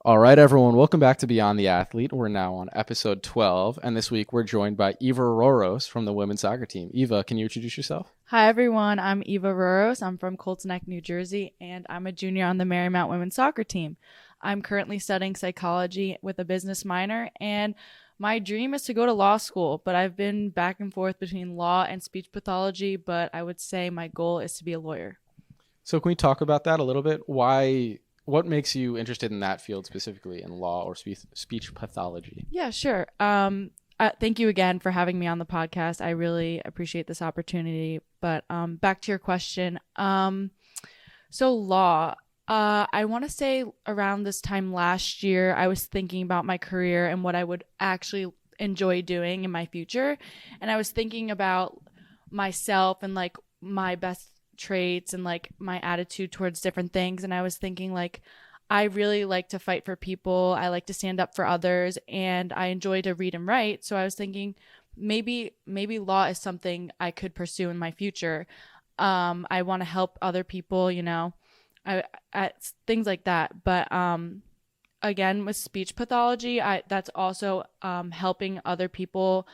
All right, everyone, welcome back to Beyond the Athlete. We're now on episode 12, and this week we're joined by Eva Roros from the women's soccer team. Eva, can you introduce yourself? Hi, everyone. I'm Eva Roros. I'm from Colts Neck, New Jersey, and I'm a junior on the Marymount women's soccer team. I'm currently studying psychology with a business minor, and my dream is to go to law school, but I've been back and forth between law and speech pathology, but I would say my goal is to be a lawyer. So can we talk about that a little bit? What makes you interested in that field specifically, in law or speech pathology? Yeah, sure. Thank you again for having me on the podcast. I really appreciate this opportunity. But back to your question. So law, I want to say around this time last year, I was thinking about my career and what I would actually enjoy doing in my future. And I was thinking about myself and like my best traits and like my attitude towards different things. And I was thinking like, I really like to fight for people. I like to stand up for others, and I enjoy to read and write. So I was thinking maybe law is something I could pursue in my future. I want to help other people, things like that. But again, with speech pathology, that's also helping other people.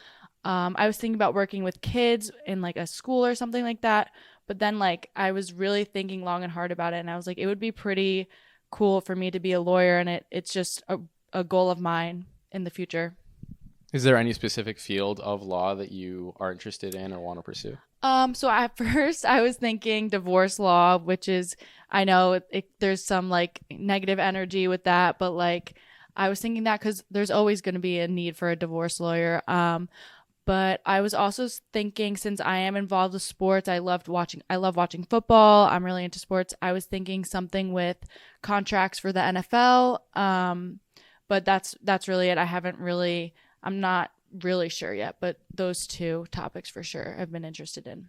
I was thinking about working with kids in like a school or something like that. But then like I was really thinking long and hard about it, and I was like, it would be pretty cool for me to be a lawyer, and it's just a goal of mine in the future. Is there any specific field of law that you are interested in or want to pursue? So at first I was thinking divorce law, which is, I know there's some like negative energy with that, but like I was thinking that because there's always going to be a need for a divorce lawyer. But I was also thinking, since I am involved with sports, I love watching football. I'm really into sports. I was thinking something with contracts for the NFL. But that's really it. I'm not really sure yet, but those two topics for sure I've been interested in.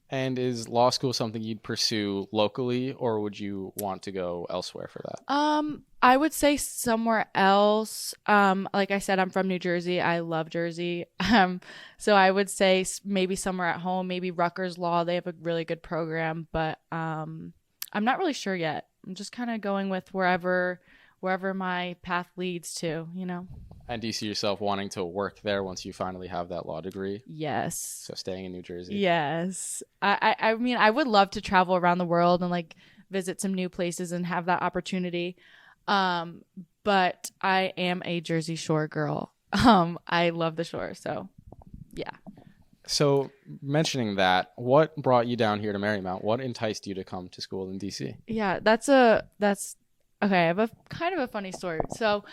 And is law school something you'd pursue locally, or would you want to go elsewhere for that? I would say somewhere else. Like I said, I'm from New Jersey. I love Jersey. So I would say maybe somewhere at home, maybe Rutgers Law. They have a really good program, but I'm not really sure yet. I'm just kind of going with wherever my path leads to, And do you see yourself wanting to work there once you finally have that law degree? Yes. So staying in New Jersey? Yes. I mean, I would love to travel around the world and like visit some new places and have that opportunity. But I am a Jersey Shore girl. I love the shore. So yeah. So mentioning that, what brought you down here to Marymount? What enticed you to come to school in DC? Yeah, that's okay. I have a kind of a funny story. So,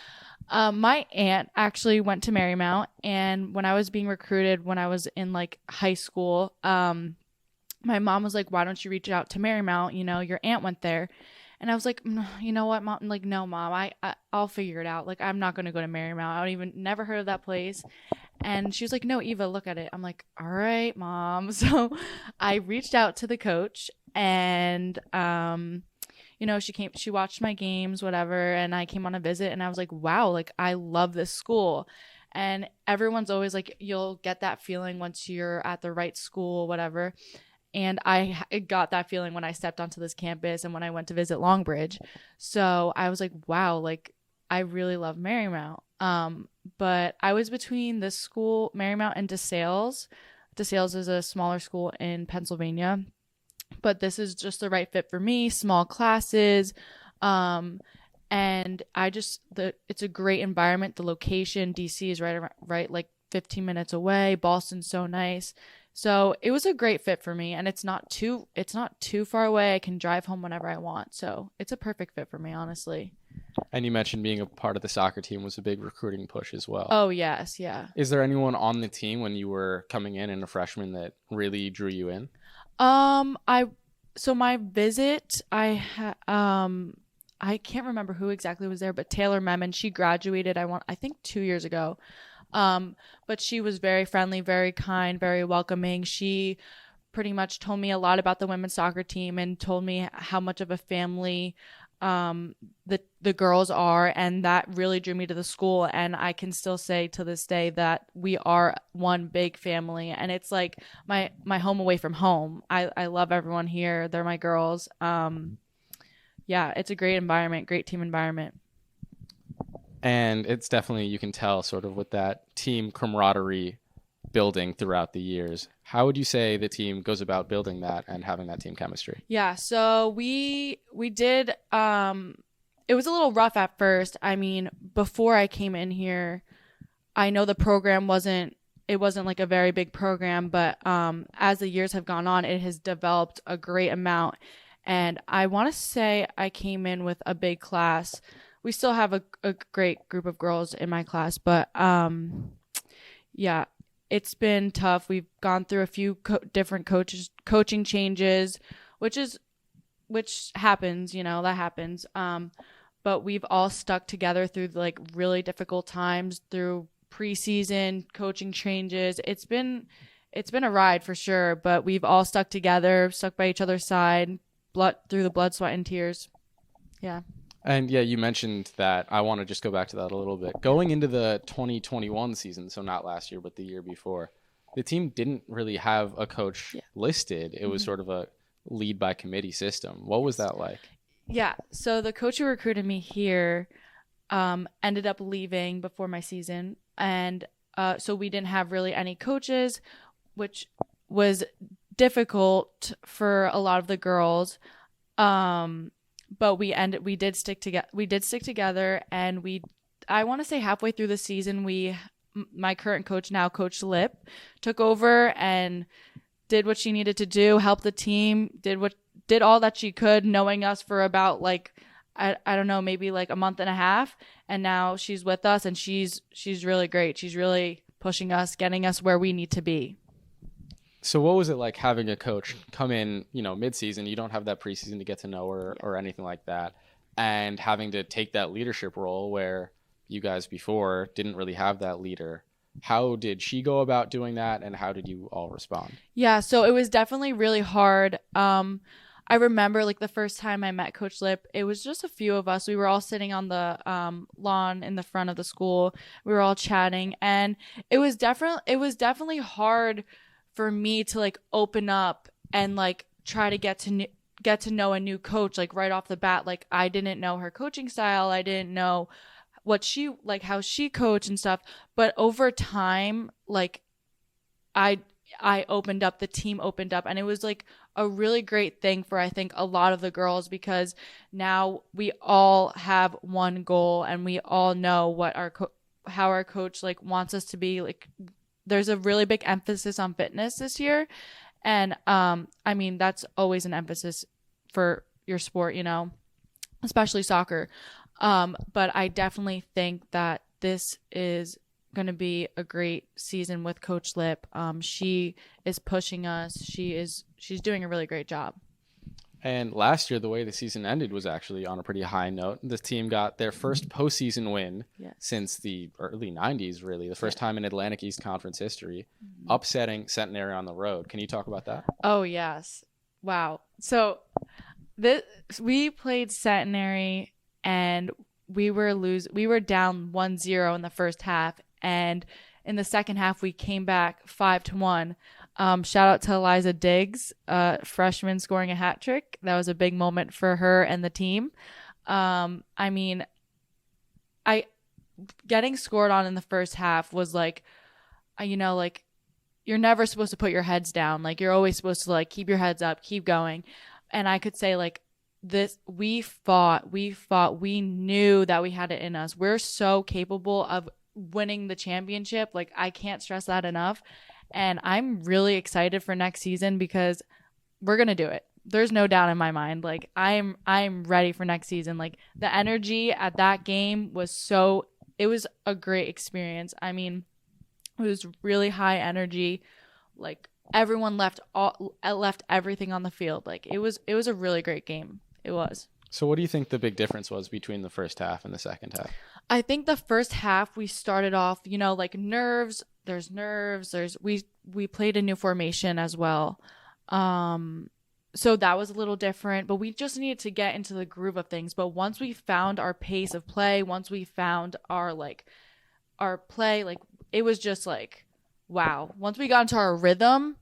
my aunt actually went to Marymount, and when I was being recruited when I was in like high school, my mom was like, "Why don't you reach out to Marymount? Your aunt went there." And I was like, "You know what, Mom? Like, no, Mom, I'll figure it out. Like, I'm not going to go to Marymount. Never heard of that place." And she was like, "No, Eva, look at it." I'm like, "All right, Mom." So I reached out to the coach, and she watched my games, whatever, and I came on a visit, and I was like, wow, like I love this school. And everyone's always like, you'll get that feeling once you're at the right school, whatever. And I got that feeling when I stepped onto this campus and when I went to visit Longbridge. So I was like, wow, like I really love Marymount. But I was between this school, Marymount, and DeSales. DeSales is a smaller school in Pennsylvania, but this is just the right fit for me. Small classes. And it's a great environment. The location, DC is right like 15 minutes away. Boston's so nice. So it was a great fit for me, and it's not too far away. I can drive home whenever I want. So it's a perfect fit for me, honestly. And you mentioned being a part of the soccer team was a big recruiting push as well. Oh, yes. Yeah. Is there anyone on the team when you were coming in and a freshman that really drew you in? So my visit, I can't remember who exactly was there, but Taylor Memon, she graduated, I think 2 years ago. But she was very friendly, very kind, very welcoming. She pretty much told me a lot about the women's soccer team and told me how much of a family the girls are, and that really drew me to the school. And I can still say to this day that we are one big family, and it's like my home away from home. I love everyone here. They're my girls. Yeah, it's a great environment, great team environment. And it's definitely, you can tell sort of with that team camaraderie building throughout the years. How would you say the team goes about building that and having that team chemistry? Yeah, so we did it was a little rough at first. I mean, before I came in here, I know the program wasn't like a very big program, but as the years have gone on, it has developed a great amount. And I want to say I came in with a big class. We still have a great group of girls in my class, but yeah, it's been tough. We've gone through a few different coaching changes, which happens, that happens. But we've all stuck together through like really difficult times, through preseason coaching changes. It's been a ride for sure, but we've all stuck together, stuck by each other's side, through the blood, sweat, and tears. Yeah. And yeah, you mentioned that. I want to just go back to that a little bit. Going into the 2021 season, so not last year, but the year before, the team didn't really have a coach listed. It was sort of a lead by committee system. What was that like? Yeah. So the coach who recruited me here ended up leaving before my season. And so we didn't have really any coaches, which was difficult for a lot of the girls. But we did stick together, and I want to say halfway through the season, my current coach now, Coach Lip, took over and did what she needed to do, helped the team, did all that she could, knowing us for about like, I don't know, maybe like a month and a half. And now she's with us, and she's really great. She's really pushing us, getting us where we need to be. So what was it like having a coach come in, mid-season? You don't have that preseason to get to know her or anything like that, and having to take that leadership role where you guys before didn't really have that leader. How did she go about doing that, and how did you all respond? Yeah, so it was definitely really hard. I remember like the first time I met Coach Lip, it was just a few of us. We were all sitting on the lawn in the front of the school. We were all chatting, and it was definitely hard for me to like open up and like try to get to know a new coach like right off the bat. Like I didn't know her coaching style. I didn't know how she coached and stuff. But over time, like I opened up, the team opened up, and it was like a really great thing for I think a lot of the girls, because now we all have one goal and we all know what how our coach like wants us to be. Like there's a really big emphasis on fitness this year. And I mean, that's always an emphasis for your sport, especially soccer. But I definitely think that this is going to be a great season with Coach Lip. She is pushing us. She's doing a really great job. And last year, the way the season ended was actually on a pretty high note. This team got their first postseason win since the early 90s, really. The first time in Atlantic East Conference history, upsetting Centenary on the road. Can you talk about that? Oh, yes. Wow. So we played Centenary, and we were down 1-0 in the first half. And in the second half, we came back 5-1. Shout out to Eliza Diggs, freshman, scoring a hat trick. That was a big moment for her and the team. I mean, getting scored on in the first half was like, like you're never supposed to put your heads down. Like you're always supposed to like keep your heads up, keep going. And I could say like we fought, we knew that we had it in us. We're so capable of winning the championship. Like I can't stress that enough. And I'm really excited for next season because we're going to do it. There's no doubt in my mind. Like I'm ready for next season. Like the energy at that game it was a great experience. I mean, it was really high energy. Like everyone left everything on the field. Like it was a really great game. It was. So what do you think the big difference was between the first half and the second half? I think the first half we started off, like nerves. There's nerves. We played a new formation as well. So that was a little different, but we just needed to get into the groove of things. But once we found our pace of play, once we found our play, like it was just like, wow. Once we got into our rhythm,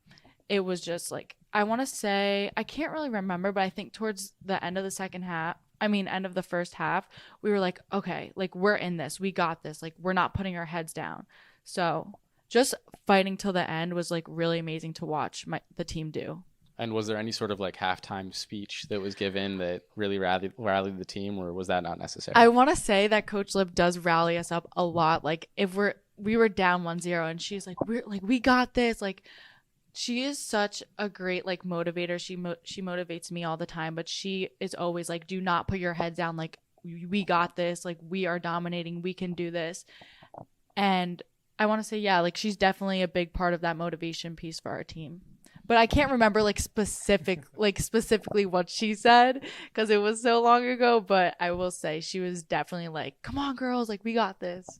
it was just like, I want to say, I can't really remember, but I think towards the end of the second half, end of the first half, we were like, okay, like we're in this, we got this, like we're not putting our heads down. So just fighting till the end was like really amazing to watch the team do. And was there any sort of like halftime speech that was given that really rallied the team, or was that not necessary? I want to say that Coach Lip does rally us up a lot. Like if we were down 1-0 and she's like, we got this. Like she is such a great like motivator. She motivates me all the time, but she is always like, do not put your head down. Like we got this. Like we are dominating. We can do this. And I want to say, yeah, like she's definitely a big part of that motivation piece for our team. But I can't remember specifically what she said because it was so long ago. But I will say she was definitely like, come on, girls, like we got this.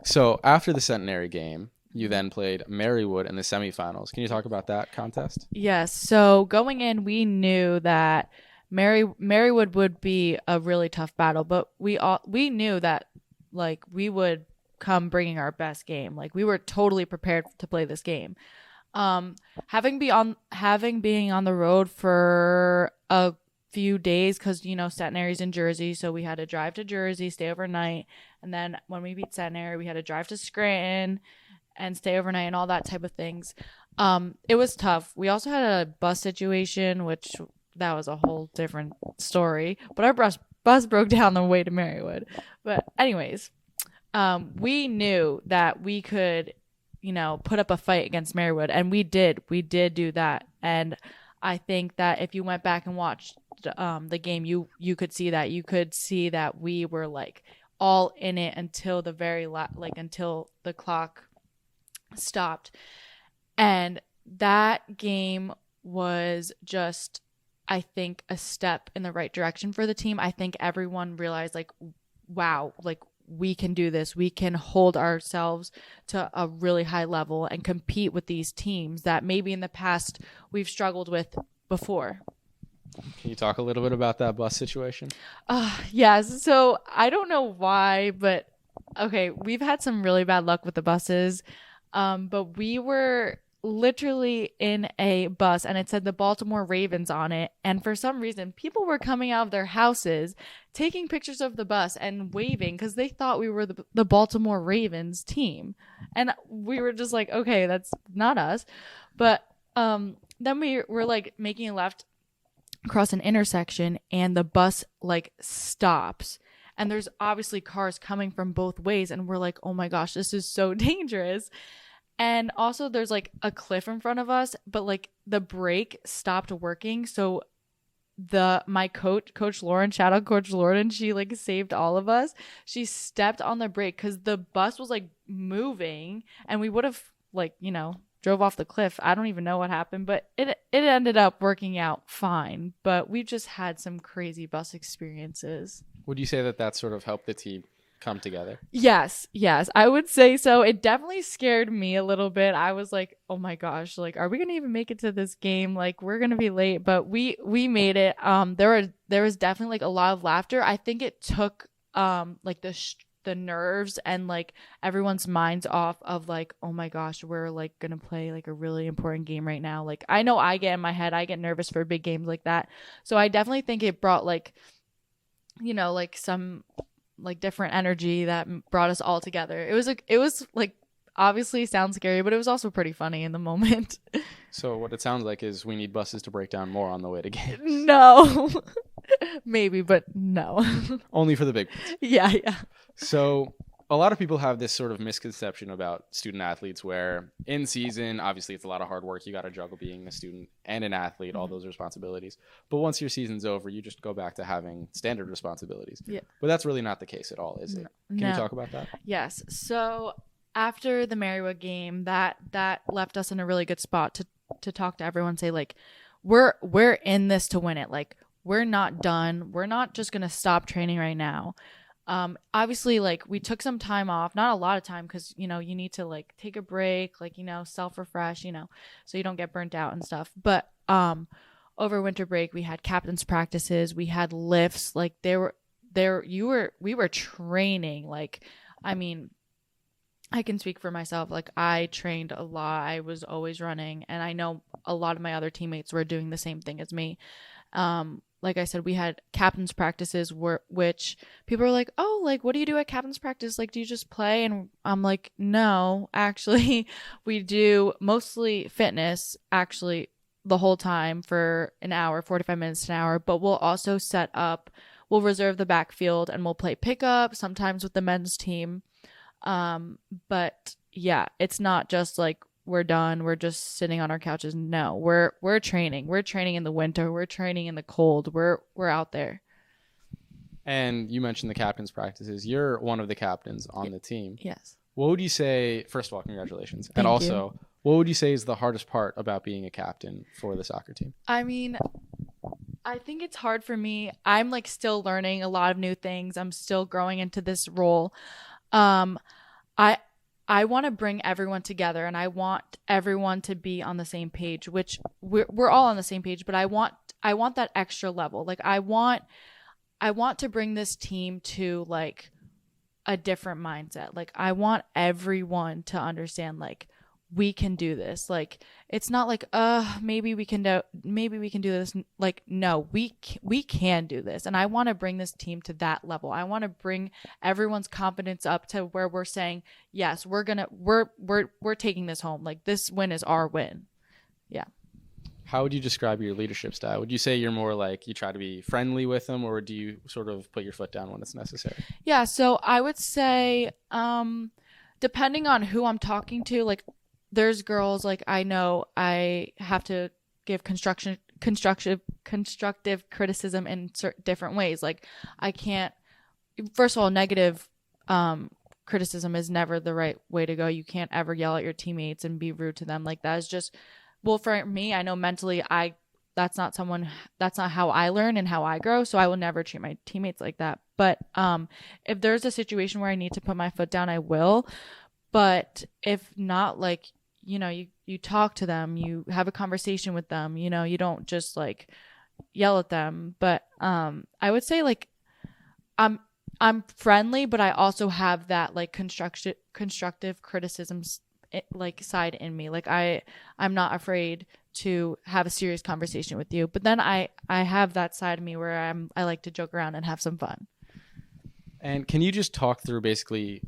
So after the Centenary game, you then played Marywood in the semifinals. Can you talk about that contest? Yes. So going in, we knew that Marywood would be a really tough battle, but we knew that like we would come bringing our best game. Like we were totally prepared to play this game. Having been on the road for a few days because Centenary's in Jersey, so we had to drive to Jersey, stay overnight, and then when we beat Centenary, we had to drive to Scranton and stay overnight and all that type of things. It was tough. We also had a bus situation, which that was a whole different story. But our bus broke down on the way to Marywood. But anyways, we knew that we could put up a fight against Marywood, and we did do that. And I think that if you went back and watched the game, you could see that we were like all in it until the very until the clock stopped. And that game was just, I think, a step in the right direction for the team. I think everyone realized like, wow, like we can do this. We can hold ourselves to a really high level and compete with these teams that maybe in the past we've struggled with before. Can you talk a little bit about that bus situation? Yes. So I don't know why, but okay, we've had some really bad luck with the buses. But we were literally in a bus and it said the Baltimore Ravens on it. And for some reason, people were coming out of their houses, taking pictures of the bus and waving because they thought we were the Baltimore Ravens team. And we were just like, okay, that's not us. But then we were like making a left across an intersection and the bus like stops. And there's obviously cars coming from both ways. And we're like, oh my gosh, this is so dangerous. And also there's like a cliff in front of us, but like the brake stopped working. So my Coach Lauren, shout out Coach Lauren, she like saved all of us. She stepped on the brake because the bus was like moving and we would have like, drove off the cliff. I don't even know what happened, but it ended up working out fine. But we've just had some crazy bus experiences. Would you say that sort of helped the team come together? Yes, I would say so. It definitely scared me a little bit. I was like, oh my gosh, like, are we gonna even make it to this game? Like, we're gonna be late, but we made it. There was definitely like a lot of laughter. I think it took like the nerves and like everyone's minds off of like, oh my gosh, we're like gonna play like a really important game right now. Like I know I get in my head, I get nervous for big games like that. So I definitely think it brought like, like some like different energy that brought us all together. It was like obviously sounds scary, but it was also pretty funny in the moment. So what it sounds like is we need buses to break down more on the way to games. No. Maybe, but no. Only for the big ones. Yeah. So a lot of people have this sort of misconception about student athletes where in season, obviously it's a lot of hard work. You got to juggle being a student and an athlete, all those responsibilities. But once your season's over, you just go back to having standard responsibilities. Yeah. But that's really not the case at all, is it? Can you talk about that? Yes. So after the Marywood game, that left us in a really good spot to talk to everyone, say like, we're in this to win it. Like we're not done. We're not just going to stop training right now. Obviously like we took some time off, not a lot of time because, you need to like take a break, like, self-refresh, so you don't get burnt out and stuff. But, over winter break, we had captain's practices, we had lifts, like we were training. Like, I mean, I can speak for myself. Like I trained a lot. I was always running and I know a lot of my other teammates were doing the same thing as me. like I said, we had captain's practices which people are like, oh, like, what do you do at captain's practice? Like, do you just play? And I'm like, no, actually, we do mostly fitness, actually, the whole time for an hour, 45 minutes to an hour. But we'll also we'll reserve the backfield and we'll play pickup sometimes with the men's team. But yeah, it's not just like we're done, we're just sitting on our couches. No, we're training. We're training in the winter, we're training in the cold. We're out there. And you mentioned the captain's practices. You're one of the captains on the team. Yes. What would you say, first of all, congratulations. Thank and also, you. What would you say is the hardest part about being a captain for the soccer team? I mean, I think it's hard for me. I'm like still learning a lot of new things. I'm still growing into this role. I want to bring everyone together, and I want everyone to be on the same page, which we're all on the same page, but I want that extra level. Like I want to bring this team to like a different mindset. Like I want everyone to understand like we can do this. Like it's not like maybe we can do this. Like no, we can do this. And I want to bring this team to that level. I want to bring everyone's confidence up to where we're saying, yes, we're taking this home. Like this win is our win. Yeah. How would you describe your leadership style? Would you say you're more like you try to be friendly with them, or do you sort of put your foot down when it's necessary? Yeah, so I would say depending on who I'm talking to, like there's girls like I know I have to give constructive criticism in different ways. Like I can't, first of all, negative criticism is never the right way to go. You can't ever yell at your teammates and be rude to them. Like that is just, well, for me, I know mentally that's not how I learn and how I grow. So I will never treat my teammates like that. But if there's a situation where I need to put my foot down, I will. But if not, like, you know, you talk to them, you have a conversation with them, you know, you don't just like yell at them. But I would say like I'm friendly, but I also have that like constructive criticisms like side in me. Like I'm not afraid to have a serious conversation with you. But then I have that side of me where I like to joke around and have some fun. And can you just talk through basically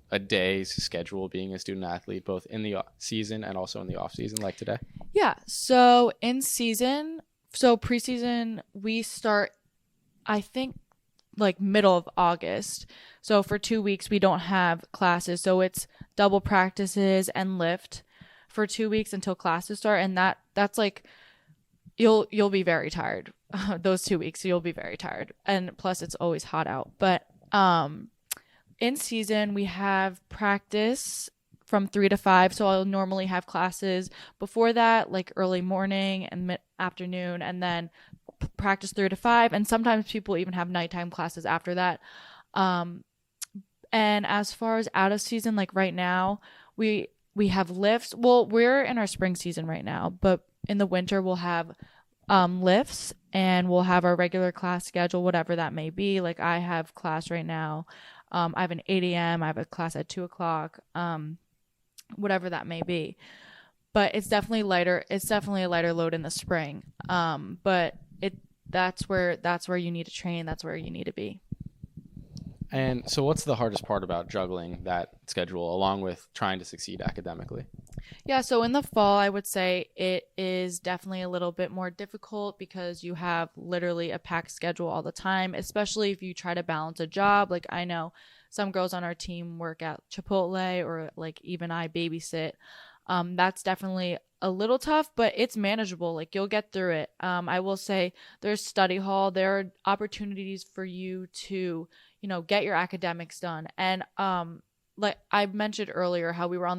a day's schedule being a student athlete, both in the season and also in the off season, like today? Yeah. So preseason, we start, I think, like middle of August. So for 2 weeks, we don't have classes. So it's double practices and lift for 2 weeks until classes start. And that's like, you'll be very tired. Those 2 weeks, you'll be very tired. And plus it's always hot out. But, in season, we have practice from 3 to 5. So I'll normally have classes before that, like early morning and mid-afternoon, and then practice 3 to 5. And sometimes people even have nighttime classes after that. And as far as out of season, like right now, we have lifts. Well, we're in our spring season right now, but in the winter we'll have lifts, and we'll have our regular class schedule, whatever that may be. Like I have class right now. I have an 8 a.m. I have a class at 2 o'clock, whatever that may be. But it's definitely lighter. It's definitely a lighter load in the spring. But that's where you need to train. That's where you need to be. And so what's the hardest part about juggling that schedule along with trying to succeed academically? Yeah, so in the fall, I would say it is definitely a little bit more difficult because you have literally a packed schedule all the time, especially if you try to balance a job. Like I know some girls on our team work at Chipotle, or like even I babysit. That's definitely a little tough, but it's manageable. Like you'll get through it. I will say there's study hall. There are opportunities for you to, you know, get your academics done. And like I mentioned earlier, how we were on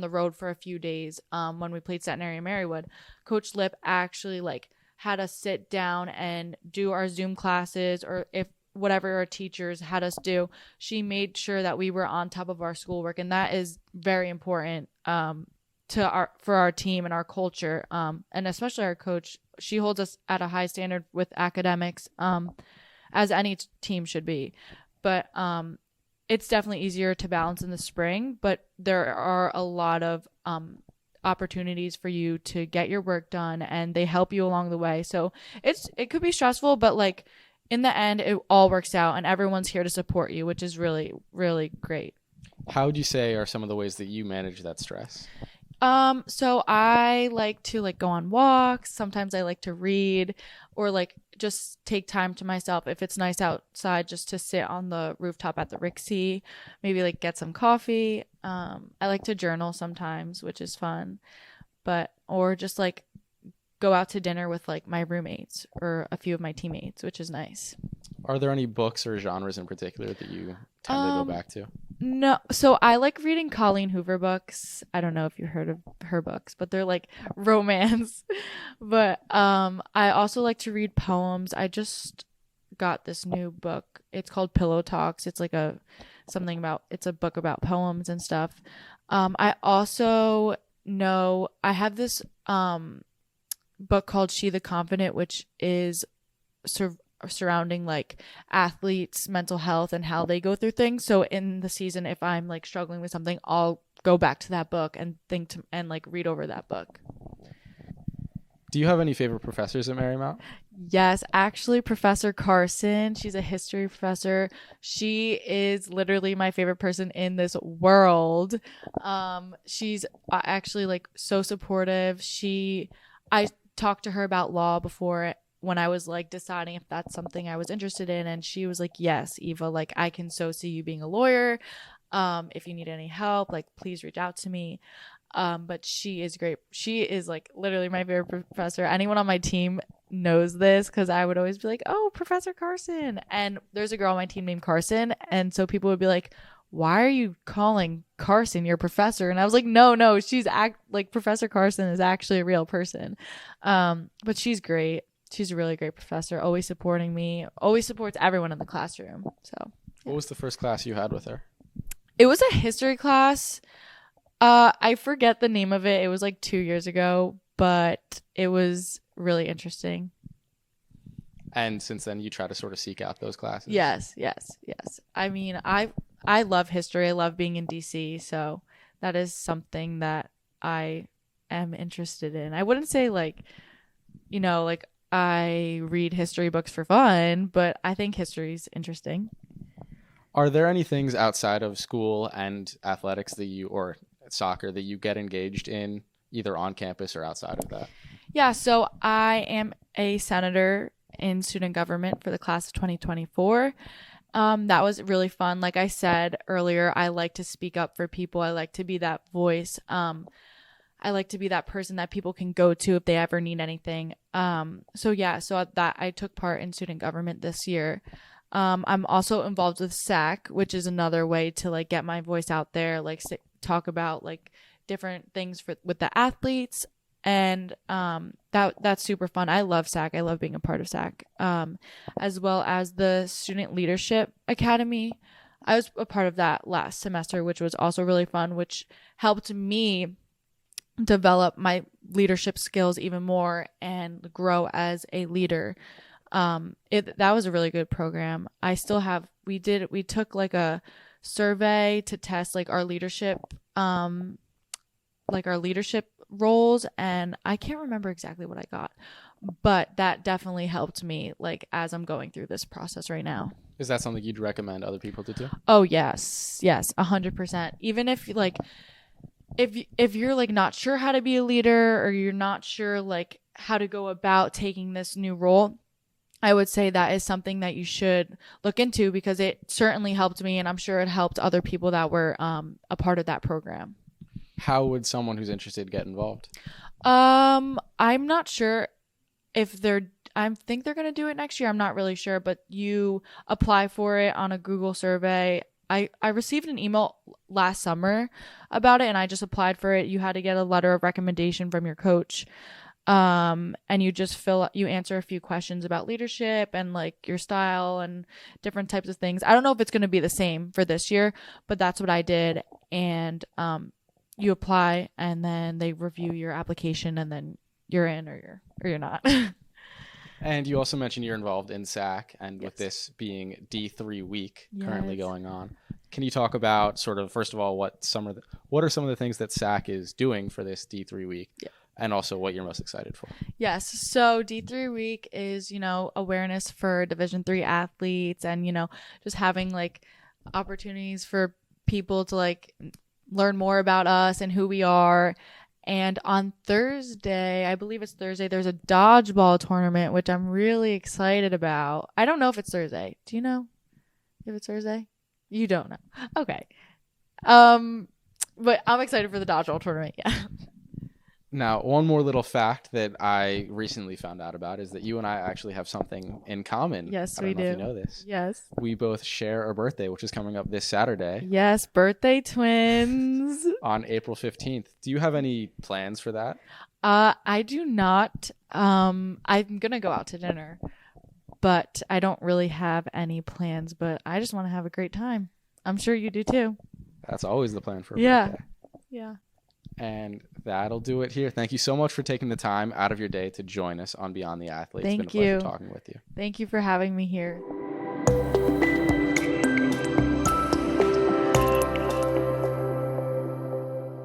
the road for a few days when we played Centenary and Marywood. Coach Lip actually like had us sit down and do our Zoom classes, or if whatever our teachers had us do, she made sure that we were on top of our schoolwork, and that is very important for our team and our culture, and especially our coach. She holds us at a high standard with academics, as any team should be. But it's definitely easier to balance in the spring, but there are a lot of opportunities for you to get your work done, and they help you along the way. So it could be stressful, but like in the end, it all works out, and everyone's here to support you, which is really, really great. How would you say are some of the ways that you manage that stress? So I like to like go on walks. Sometimes I like to read, or like just take time to myself. If it's nice outside, just to sit on the rooftop at the Rixie, maybe like get some coffee. I like to journal sometimes, which is fun, or just like go out to dinner with like my roommates or a few of my teammates, which is nice. Are there any books or genres in particular that you tend to go back to? No. So I like reading Colleen Hoover books. I don't know if you heard of her books, but they're like romance. But I also like to read poems. I just got this new book. It's called Pillow Talks. It's like it's a book about poems and stuff. I also know I have this book called She the Confident, which is surrounding like athletes' mental health and how they go through things. So in the season, if I'm like struggling with something, I'll go back to that book and like read over that book. Do you have any favorite professors at Marymount? Yes, actually, Professor Carson. She's a history professor. She is literally my favorite person in this world. She's actually like so supportive. I talked to her about law before, when I was like deciding if that's something I was interested in, and she was like, yes, Eva, like I can so see you being a lawyer. If you need any help, like please reach out to me. But she is great. She is like literally my favorite professor. Anyone on my team knows this, because I would always be like, oh, Professor Carson. And there's a girl on my team named Carson, and so people would be like, why are you calling Carson your professor? And I was like, no, she's like Professor Carson is actually a real person. But she's great. She's a really great professor, always supporting me, always supports everyone in the classroom. So yeah. What was the first class you had with her? It was a history class. I forget the name of it. It was like 2 years ago, but it was really interesting. And since then, you try to sort of seek out those classes? Yes. I mean, I love history. I love being in DC, so that is something that I am interested in. I wouldn't say like, like I read history books for fun, but I think history is interesting. Are there any things outside of school and athletics or soccer that you get engaged in, either on campus or outside of that? Yeah, so I am a senator in student government for the class of 2024. That was really fun. Like I said earlier, I like to speak up for people. I like to be that voice. I like to be that person that people can go to if they ever need anything. So that I took part in student government this year. I'm also involved with SAC, which is another way to like get my voice out there, like talk about like different things with the athletes. And that's super fun. I love SAC. I love being a part of SAC, as well as the Student Leadership Academy. I was a part of that last semester, which was also really fun, which helped me develop my leadership skills even more and grow as a leader. That was a really good program. We took like a survey to test like our leadership roles, and I can't remember exactly what I got, but that definitely helped me like as I'm going through this process right now. Is that something you'd recommend other people to do? Oh yes 100%. Even if like if you're like not sure how to be a leader, or you're not sure like how to go about taking this new role, I would say that is something that you should look into, because it certainly helped me, and I'm sure it helped other people that were a part of that program. How would someone who's interested get involved? I'm not sure if I think they're going to do it next year. I'm not really sure, but you apply for it on a Google survey. I received an email last summer about it, and I just applied for it. You had to get a letter of recommendation from your coach. And you just you answer a few questions about leadership and like your style and different types of things. I don't know if it's going to be the same for this year, but that's what I did. And, you apply, and then they review your application, and then you're in or you're not. And you also mentioned you're involved in SAC, and Yes. with this being D3 week currently going on, can you talk about sort of, first of all, what are some of the things that SAC is doing for this D3 week? Yeah. And also what you're most excited for? Yes. So D3 week is, awareness for Division III athletes and, just having like opportunities for people to like learn more about us and who we are. And on Thursday, I believe it's Thursday, there's a dodgeball tournament, which I'm really excited about. I don't know if it's Thursday. Do you know if it's Thursday? You don't know. Okay. But I'm excited for the dodgeball tournament. Yeah. Now, one more little fact that I recently found out about is that you and I actually have something in common. Yes, I don't we know do. if you know this. Yes. We both share a birthday, which is coming up this Saturday. Yes, birthday twins. On April 15th. Do you have any plans for that? I do not. I'm going to go out to dinner, but I don't really have any plans, but I just want to have a great time. I'm sure you do too. That's always the plan for a Yeah. birthday. Yeah. And that'll do it here. Thank you so much for taking the time out of your day to join us on Beyond the Athlete. Thank it's been a pleasure you. talking with you. Thank you for having me here.